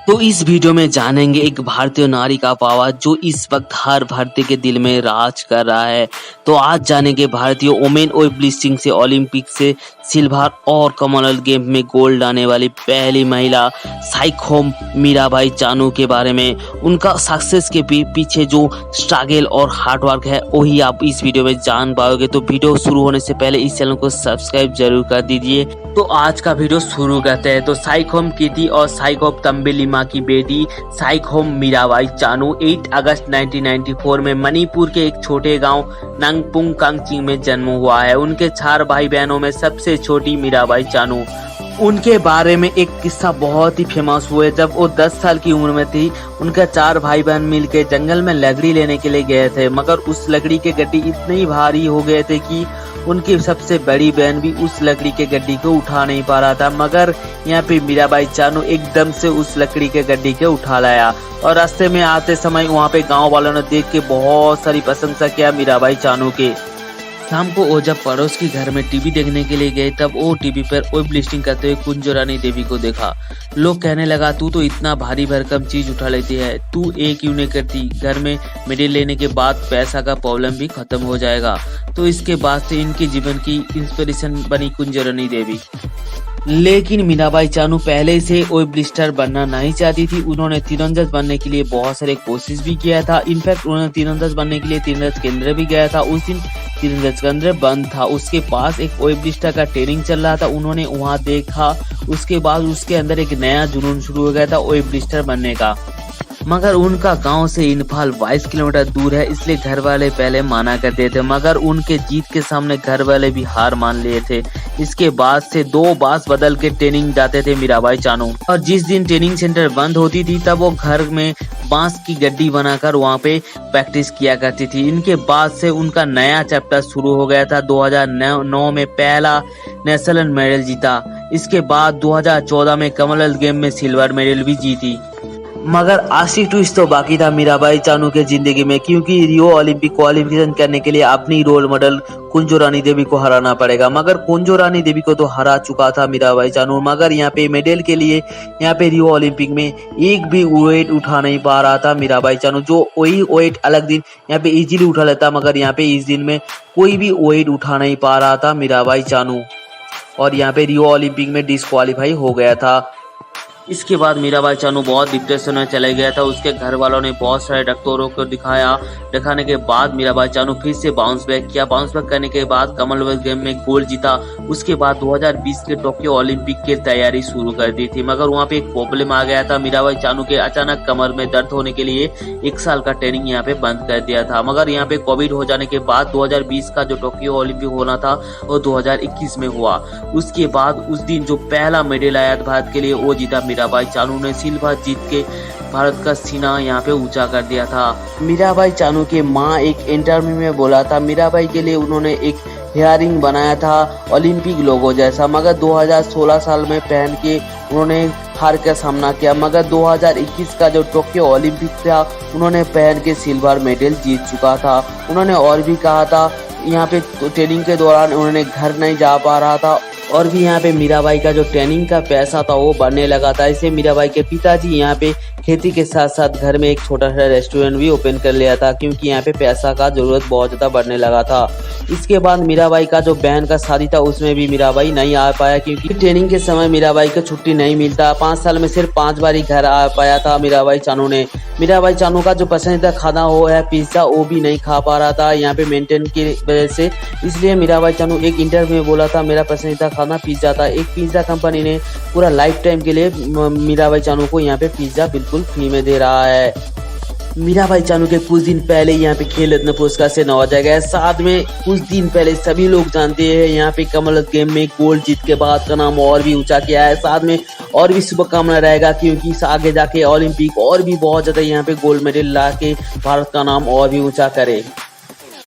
तो इस वीडियो में जानेंगे एक भारतीय नारी का पावर जो इस वक्त हर भारतीय के दिल में राज कर रहा है। तो आज जानेंगे भारतीय वुमेन वेट लिफ्टिंग से ओलंपिक से सिल्वर और कॉमनवेल्थ गेम में गोल्ड लाने वाली पहली महिला साइखोम मीराबाई चानू के बारे में। उनका सक्सेस के पीछे जो स्ट्रगल और हार्डवर्क है वही आप इस वीडियो में जान पाओगे। तो वीडियो शुरू होने से पहले इस चैनल को सब्सक्राइब जरूर कर दीजिए। तो आज का वीडियो शुरू करते हैं। तो साइखोम कीर्ति और साइखोम तंबेलिमा की बेटी साइखोम मीराबाई चानू 8 अगस्त 1994 में मणिपुर के एक छोटे गांव नांगपुंग कांगचिंग में जन्म हुआ है। उनके 4 भाई बहनों में सबसे छोटी मीराबाई चानू। उनके बारे में एक किस्सा बहुत ही फेमस हुए। जब वो 10 साल की उम्र में थी, उनके 4 भाई बहन मिलकर जंगल में लकड़ी लेने के लिए गए थे, मगर उस लकड़ी के गड्डी इतनी भारी हो गए थे कि उनकी सबसे बड़ी बहन भी उस लकड़ी के गड्डी को उठा नहीं पा रहा था। मगर यहाँ पे मीराबाई चानू एकदम से उस लकड़ी के गड्डी को उठा लाया और रास्ते में आते समय वहाँ पे गांव वालों ने देख के बहुत सारी प्रशंसा किया मीराबाई चानू के। शाम को वो जब पड़ोस के घर में टीवी देखने के लिए गए, तब वो टीवी पर वेट लिफ्टिंग करते हुए कुंजो रानी देवी को देखा। लोग कहने लगा, तू तो इतना भारी भरकम चीज उठा लेती है, तू एक क्यों नहीं करती? घर में मेडल लेने के बाद पैसा का प्रॉब्लम भी खत्म हो जाएगा। तो इसके बाद से इनके जीवन की इंस्पिरेशन बनी कुंजो रानी देवी। लेकिन मीराबाई चानू पहले से वेट लिफ्टर बनना नहीं चाहती थी। उन्होंने तीरंदाज बनने के लिए बहुत सारे कोशिश भी किया था। इनफैक्ट उन्होंने तीरंदाज बनने के लिए तीरंदाज केंद्र भी गया था। उस दिन तीरंदाज केंद्र बंद था। उसके पास एक वेट लिफ्टर का ट्रेनिंग चल रहा था। उन्होंने वहां देखा। उसके बाद उसके अंदर एक नया जुनून शुरू हो गया था वेट लिफ्टर बनने का। मगर उनका गांव से इम्फाल 22 किलोमीटर दूर है, इसलिए घर वाले पहले माना करते थे। मगर उनके जीत के सामने घर वाले भी हार मान लिए थे। इसके बाद से 2 बास बदल के ट्रेनिंग जाते थे मीराबाई चानू। और जिस दिन ट्रेनिंग सेंटर बंद होती थी, तब वो घर में बांस की गड्डी बनाकर वहाँ पे प्रैक्टिस किया करती थी। इनके बाद से उनका नया चैप्टर शुरू हो गया था। 2009 में पहला नेशनल मेडल जीता। इसके बाद 2014 में कॉमनवेल्थ गेम में सिल्वर मेडल भी जीती। मगर आशिक ट्विस्ट तो बाकी था मीराबाई चानू के जिंदगी में, क्योंकि रियो ओलंपिक क्वालिफिकेशन करने के लिए अपनी रोल मॉडल कुंजो रानी देवी को हराना पड़ेगा। मगर कुंजो रानी देवी को तो हरा चुका था मीराबाई चानू। मगर यहाँ पे मेडल के लिए यहाँ पे रियो ओलंपिक में एक भी वेट उठा नहीं पा रहा था मीराबाई चानू। जो वही वेट अलग दिन यहाँ पे इजीली उठा लेता, मगर यहाँ पे इस दिन में कोई भी वेट उठा नहीं पा रहा था मीराबाई चानू। और यहाँ पे रियो ओलंपिक में डिस्क्वालीफाई हो गया था। इसके बाद मीराबाई चानू बहुत डिप्रेशन में चले गया था। उसके घर वालों ने बहुत सारे डॉक्टरों को दिखाने के बाद मीराबाई चानू फिर से बाउंस बैक किया। बाउंस बैक करने के बाद कॉमनवेल्थ गेम में गोल्ड जीता। उसके बाद 2020 के टोक्यो ओलंपिक की तैयारी शुरू कर दी थी। मगर वहाँ पे एक प्रॉब्लम आ गया था। मीराबाई चानू के अचानक कमर में दर्द होने के लिए 1 साल का ट्रेनिंग यहाँ पे बंद कर दिया था। मगर यहाँ पे कोविड हो जाने के बाद 2020 का जो टोक्यो ओलंपिक होना था वो 2021 में हुआ। उसके बाद उस दिन जो पहला मेडल आया भारत के लिए वो जीता मीराबाई चानू ने। सिल्वर जीत के भारत का सीना यहाँ पे ऊंचा कर दिया था। मीराबाई चानू के माँ एक इंटरव्यू में बोला था, मीराबाई के लिए उन्होंने एक हेयरिंग बनाया था ओलंपिक लोगो जैसा, मगर 2016 साल में पहन के उन्होंने हार का सामना किया। मगर 2021 का जो टोक्यो ओलंपिक था उन्होंने पहन के सिल्वर मेडल जीत चुका था। उन्होंने और भी कहा था, यहाँ पे ट्रेनिंग के दौरान उन्होंने घर नहीं जा पा रहा था और भी यहाँ पे मीराबाई का जो ट्रेनिंग का पैसा था वो बढ़ने लगा था। इससे मीराबाई के पिताजी यहाँ पे खेती के साथ साथ घर में एक छोटा सा रेस्टोरेंट भी ओपन कर लिया था, क्योंकि यहाँ पे पैसा का जरूरत बहुत ज्यादा बढ़ने लगा था। इसके बाद मीराबाई का जो बहन का शादी था उसमें भी मीराबाई नहीं आ पाया, क्योंकि ट्रेनिंग के समय मीराबाई को छुट्टी नहीं मिलता। 5 साल में सिर्फ 5 बार ही घर आ पाया था मीराबाई चानू ने। मीराबाई चानू का जो पसंदीदा खाना वो है पिज्जा, वो भी नहीं खा पा रहा था यहाँ पे मेंटेन की वजह से। इसलिए मीराबाई चानू एक इंटरव्यू में बोला था, मेरा पसंदीदा खाना पिज्जा था। एक पिज्जा कंपनी ने पूरा लाइफ टाइम के लिए मीराबाई चानू को यहाँ पे पिज्जा बिल्कुल फ्री में दे रहा है। मीराबाई चानू के कुछ दिन पहले यहाँ पे खेल रत्न पुरस्कार से नवाजा गया। साथ में कुछ दिन पहले सभी लोग जानते हैं यहाँ पे कॉमनवेल्थ गेम में गोल्ड जीत के बाद का नाम और भी ऊंचा किया है। साथ में और भी शुभकामना रहेगा, क्योंकि आगे जाके ओलंपिक और भी बहुत ज्यादा यहाँ पे गोल्ड मेडल ला के भारत का नाम और भी ऊंचा करे।